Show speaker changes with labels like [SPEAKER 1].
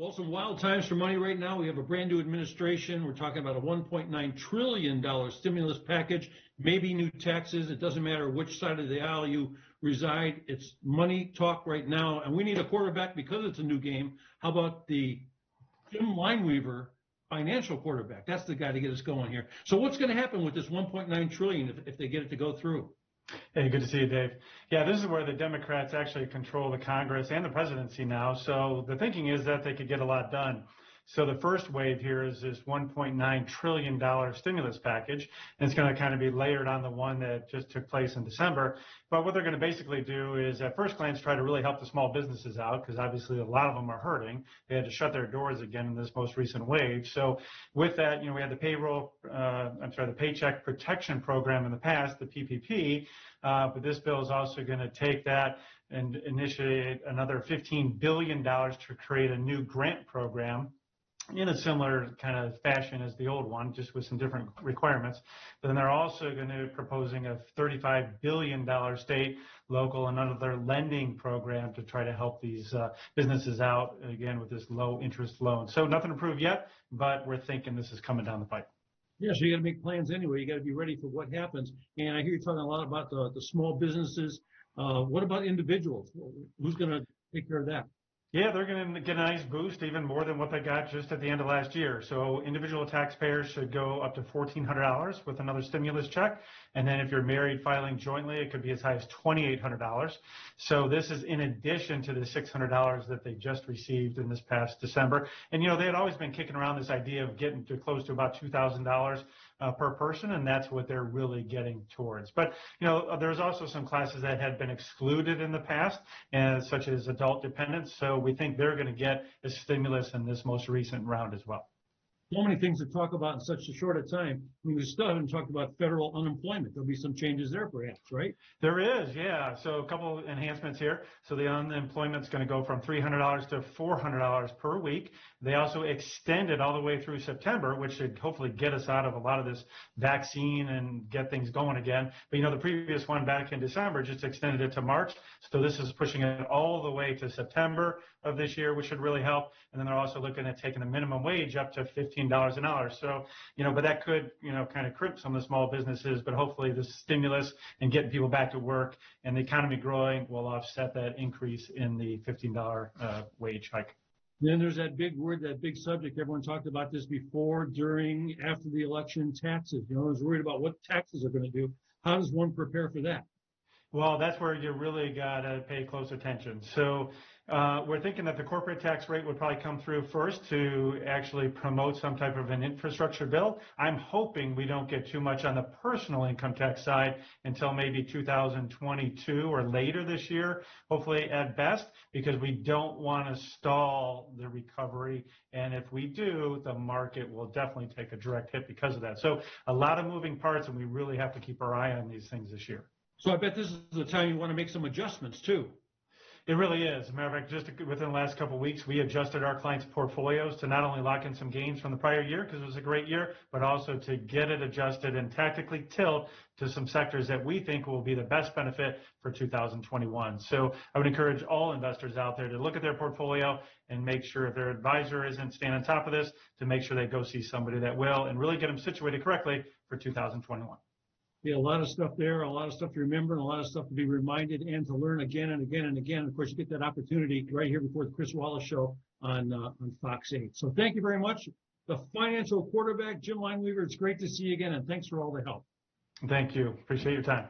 [SPEAKER 1] Well, some wild times for money right now. We have a brand new administration. We're talking about a $1.9 trillion stimulus package, maybe new taxes. It doesn't matter which side of the aisle you reside. It's money talk right now. And we need a quarterback because it's a new game. How about the Jim Lineweaver financial quarterback? That's the guy to get us going here. So what's going to happen with this $1.9 trillion if they get it to go through?
[SPEAKER 2] Hey, good to see you, Dave. Yeah, this is where the Democrats actually control the Congress and the presidency now. So the thinking is that they could get a lot done. So the first wave here is this $1.9 trillion stimulus package. And it's going to kind of be layered on the one that just took place in December. But what they're going to basically do is at first glance try to really help the small businesses out because obviously a lot of them are hurting. They had to shut their doors again in this most recent wave. So with that, we had the Paycheck Protection Program in the past, the PPP. But this bill is also going to take that and initiate another $15 billion to create a new grant program in a similar kind of fashion as the old one, just with some different requirements. But then they're also going to be proposing a $35 billion state, local, and other lending program to try to help these businesses out, again, with this low interest loan. So nothing approved yet, but we're thinking this is coming down the pipe.
[SPEAKER 1] Yeah, so you got to make plans anyway. You got to be ready for what happens. And I hear you talking a lot about the small businesses. What about individuals? Who's going to take care of that?
[SPEAKER 2] Yeah, they're going to get a nice boost, even more than what they got just at the end of last year. So individual taxpayers should go up to $1,400 with another stimulus check. And then if you're married filing jointly, it could be as high as $2,800. So this is in addition to the $600 that they just received in this past December. And, they had always been kicking around this idea of getting to close to about $2,000 per person, and that's what they're really getting towards. But, there's also some classes that had been excluded in the past, such as adult dependents. So we think they're going to get a stimulus in this most recent round as well.
[SPEAKER 1] So many things to talk about in such a short a time. I mean, we still haven't talked about federal unemployment. There'll be some changes there, perhaps, right?
[SPEAKER 2] There is, yeah. So a couple of enhancements here. So the unemployment's going to go from $300 to $400 per week. They also extended all the way through September, which should hopefully get us out of a lot of this vaccine and get things going again. But, the previous one back in December just extended it to March. So this is pushing it all the way to September of this year, which should really help. And then they're also looking at taking the minimum wage up to $15 an hour. So, but that could, kind of crimp some of the small businesses, but hopefully the stimulus and getting people back to work and the economy growing will offset that increase in the $15 wage hike.
[SPEAKER 1] Then there's that big word, that big subject. Everyone talked about this before, during, after the election, taxes. I was worried about what taxes are going to do. How does one prepare for that?
[SPEAKER 2] Well, that's where you really got to pay close attention. So we're thinking that the corporate tax rate would probably come through first to actually promote some type of an infrastructure bill. I'm hoping we don't get too much on the personal income tax side until maybe 2022 or later this year, hopefully at best, because we don't want to stall the recovery. And if we do, the market will definitely take a direct hit because of that. So a lot of moving parts, and we really have to keep our eye on these things this year.
[SPEAKER 1] So I bet this is the time you want to make some adjustments too.
[SPEAKER 2] It really is. As a matter of fact, just within the last couple of weeks, we adjusted our clients' portfolios to not only lock in some gains from the prior year because it was a great year, but also to get it adjusted and tactically tilt to some sectors that we think will be the best benefit for 2021. So I would encourage all investors out there to look at their portfolio and make sure if their advisor isn't staying on top of this, to make sure they go see somebody that will and really get them situated correctly for 2021.
[SPEAKER 1] Yeah, a lot of stuff there, a lot of stuff to remember, and a lot of stuff to be reminded and to learn again and again and again. Of course, you get that opportunity right here before the Chris Wallace Show on Fox 8. So thank you very much. The financial quarterback, Jim Lineweaver, it's great to see you again, and thanks for all the help.
[SPEAKER 2] Thank you. Appreciate your time.